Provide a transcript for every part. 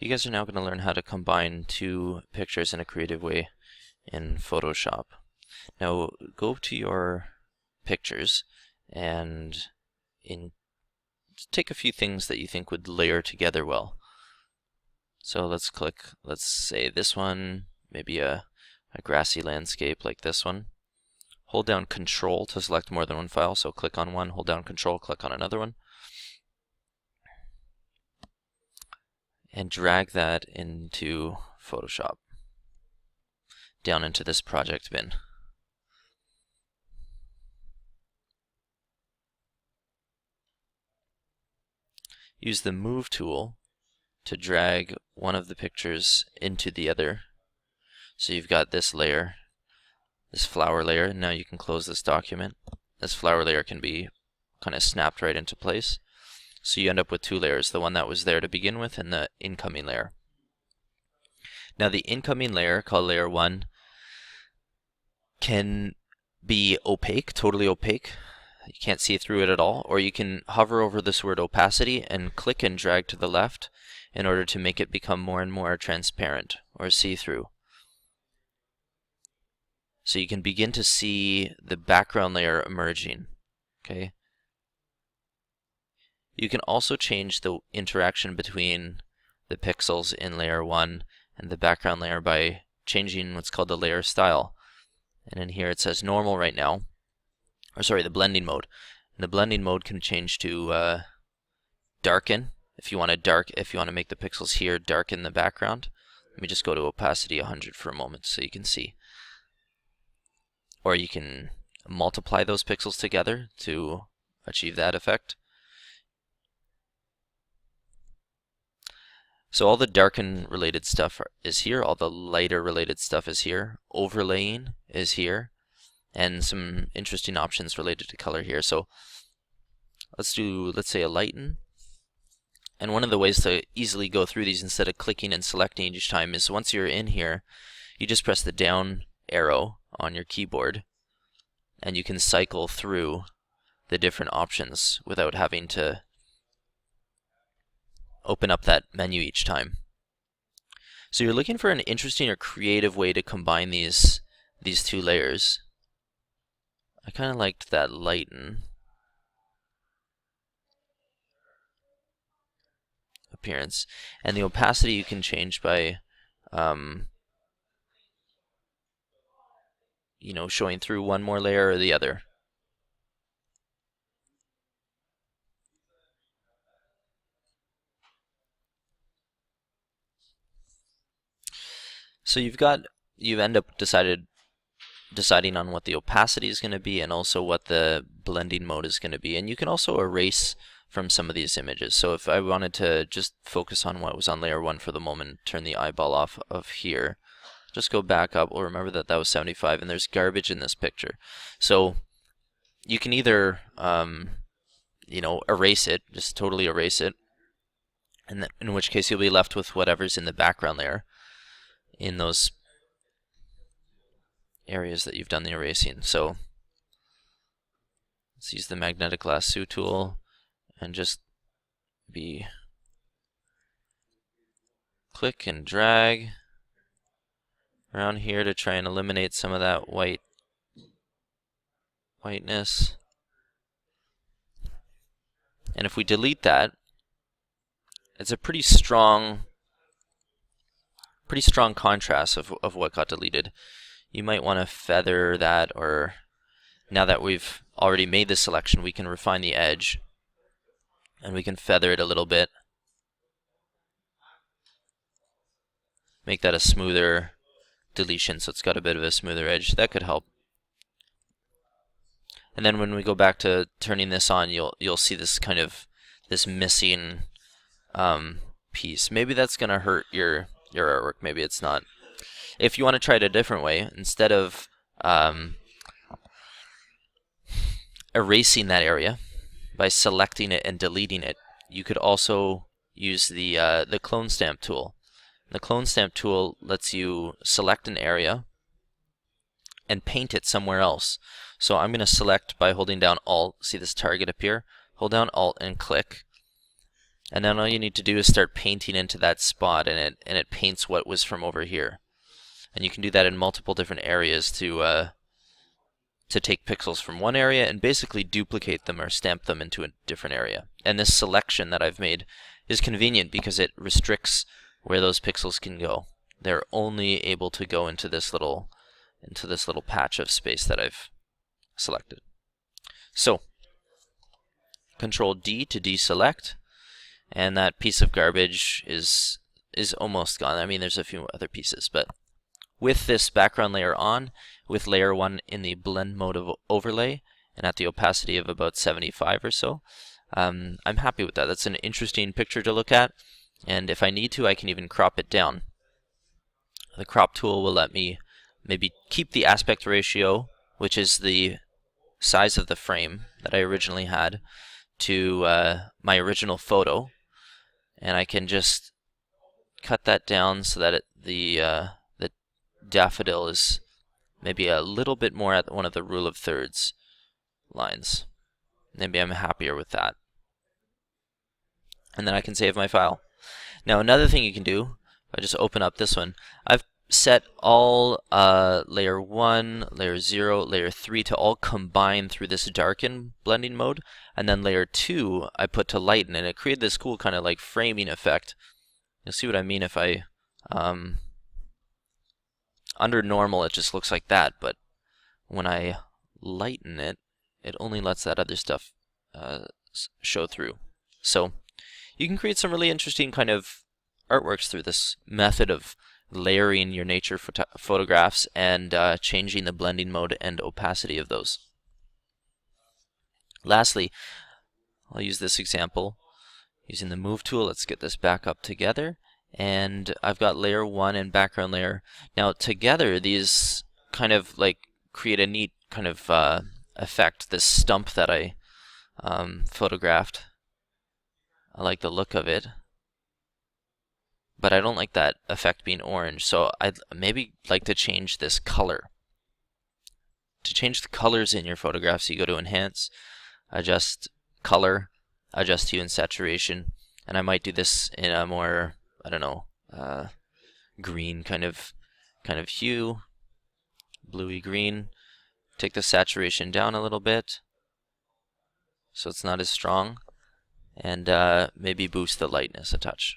You guys are now going to learn how to combine two pictures in a creative way in Photoshop. Now go to your pictures and take a few things that you think would layer together well. So let's say this one, maybe a grassy landscape like this one. Hold down Control to select more than one file, so click on one, hold down Control, click on another one. And drag that into Photoshop, down into this project bin. Use the Move tool to drag one of the pictures into the other. So you've got this layer, this flower layer, and now you can close this document. This flower layer can be kind of snapped right into place. So you end up with two layers, the one that was there to begin with and the incoming layer. Now the incoming layer, called layer 1, can be opaque, totally opaque. You can't see through it at all, or you can hover over this word opacity and click and drag to the left in order to make it become more and more transparent or see-through. So you can begin to see the background layer emerging. Okay. You can also change the interaction between the pixels in layer 1 and the background layer by changing what's called the layer style. And in here it says normal right now, or sorry, the blending mode. And the blending mode can change to darken if you want to make the pixels here darken the background. Let me just go to opacity 100 for a moment so you can see. Or you can multiply those pixels together to achieve that effect. So all the darken related stuff is here, all the lighter related stuff is here, overlaying is here, and some interesting options related to color here. So let's say a lighten. And one of the ways to easily go through these instead of clicking and selecting each time is once you're in here, you just press the down arrow on your keyboard and you can cycle through the different options without having to open up that menu each time. So you're looking for an interesting or creative way to combine these two layers. I kind of liked that lighten appearance, and the opacity you can change by showing through one more layer or the other. So you end up deciding on what the opacity is going to be and also what the blending mode is going to be. And you can also erase from some of these images. So if I wanted to just focus on what was on layer 1 for the moment, turn the eyeball off of here, just go back up. We'll remember that was 75 and there's garbage in this picture. So you can either erase it, just totally erase it, and in which case you'll be left with whatever's in the background layer in those areas that you've done the erasing. So let's use the magnetic lasso tool and just click and drag around here to try and eliminate some of that whiteness. And if we delete that, it's a pretty strong contrast of what got deleted. You might want to feather that, or now that we've already made the selection, we can refine the edge and we can feather it a little bit. Make that a smoother deletion so it's got a bit of a smoother edge. That could help. And then when we go back to turning this on, you'll see this kind of missing piece. Maybe that's going to hurt your artwork, maybe it's not. If you want to try it a different way, instead of erasing that area by selecting it and deleting it, you could also use the clone stamp tool. The clone stamp tool lets you select an area and paint it somewhere else. So I'm going to select by holding down Alt. See this target appear? Hold down Alt and click. And then all you need to do is start painting into that spot, and it paints what was from over here. And you can do that in multiple different areas to take pixels from one area and basically duplicate them or stamp them into a different area. And this selection that I've made is convenient because it restricts where those pixels can go. They're only able to go into this little patch of space that I've selected. So Control D to deselect, and that piece of garbage is almost gone. I mean, there's a few other pieces, but with this background layer on, with layer 1 in the blend mode of overlay, and at the opacity of about 75 or so, I'm happy with that. That's an interesting picture to look at, and if I need to, I can even crop it down. The crop tool will let me maybe keep the aspect ratio, which is the size of the frame that I originally had, to my original photo, and I can just cut that down so that the daffodil is maybe a little bit more at one of the rule of thirds lines. Maybe I'm happier with that. And then I can save my file. Now another thing you can do, if I just open up this one, I've set all layer 1, layer 0, layer 3 to all combine through this darken blending mode, and then layer 2 I put to lighten, and it created this cool kind of like framing effect. You'll see what I mean if I under normal it just looks like that, but when I lighten it, it only lets that other stuff show through. So you can create some really interesting kind of artworks through this method of layering your nature photographs and changing the blending mode and opacity of those. Lastly, I'll use this example using the move tool. Let's get this back up together. And I've got layer 1 and background layer. Now together these kind of like create a neat kind of effect. This stump that I photographed, I like the look of it, but I don't like that effect being orange, so I'd maybe like to change this color. To change the colors in your photographs, you go to Enhance, Adjust Color, Adjust Hue and Saturation, and I might do this in a more, I don't know, green kind of hue, bluey green. Take the saturation down a little bit so it's not as strong, and maybe boost the lightness a touch.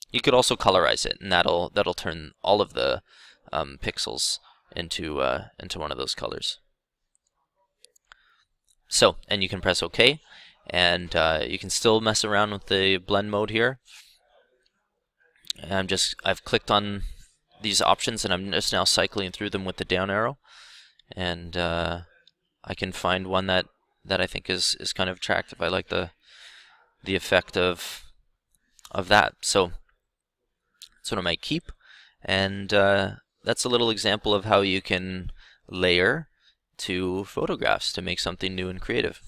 You could also colorize it, and that'll turn all of the pixels into one of those colors. So, and you can press OK, and you can still mess around with the blend mode here. And I've clicked on these options, and I'm just now cycling through them with the down arrow, and I can find one that I think is kind of attractive. I like the effect of that. So that's what I might keep, and that's a little example of how you can layer to photographs to make something new and creative.